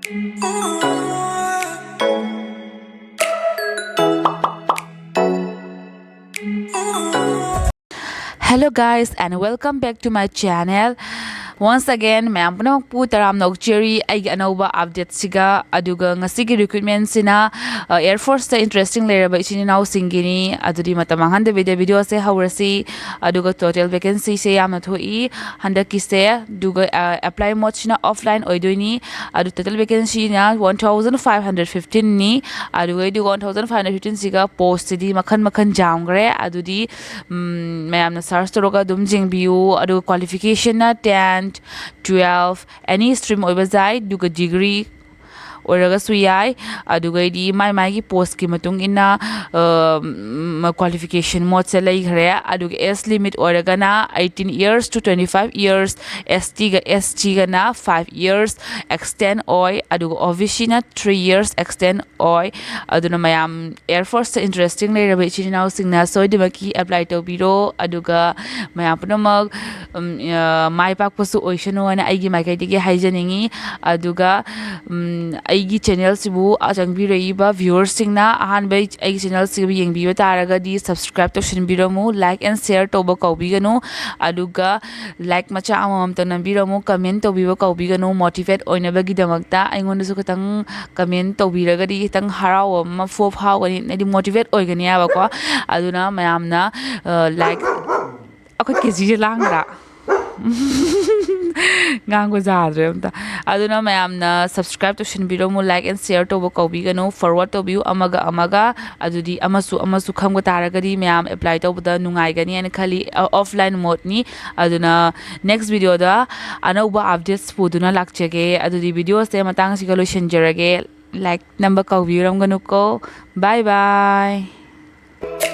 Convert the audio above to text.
Hello guys and welcome back to my channel. Once again, mayam punamukpu taram nokcheri aigi anauba update siga aduga ngasigi recruitment sina Air Force ta interesting leraba ichini naw singini adudi matamang hande video se hawrasi aduga total vacancy se yamna thoi handa kise duga apply mode sina offline oidoini adu total vacancy na 1515 ni aduga du 1515 siga post di makhan jamgre adudi mayamna search toroga dum jingbiu adu qualification na 10 12 any stream oiba jai duga degree oraga suyai adugaidi mai gi post ki matung ina qualification mode se lai ghare aduga age limit oraga na 18 years to 25 years ST ga na 5 years extend oi aduga OBC na 3 years extend oi aduna mayam Air Force interesting lai rabai china singna soidimaki apply to biro aduga mayam punamak mai pak pasu oishano na aigi mai kai dige haijaningi aduga aigi channel sibu ajangbi reiba viewers singna ahan bai aigi channel sibu yengbi taraga di subscribe to shinbiramu like and share toba kaubiganu aduga like macha amam tanambiramu comment tobiba kaubiganu motivate oinabagi damakta aingonda su katang comment tobiraga di tang haraw ma fof hawgani nadi motivate oigani aba ko aduna mayamna like akoy keji langra ngango zadre amta aduna mayamna subscribe to shinbiramu like and share to kaubiganu forward to view amaga adudi amasu khamga taragadi mayam apply to buda nungai gani and khali offline mode ni aduna next video da anauba updates puduna lakchege adudi video se matang sigalo shenjarage like number kaubiram ganu ko bye bye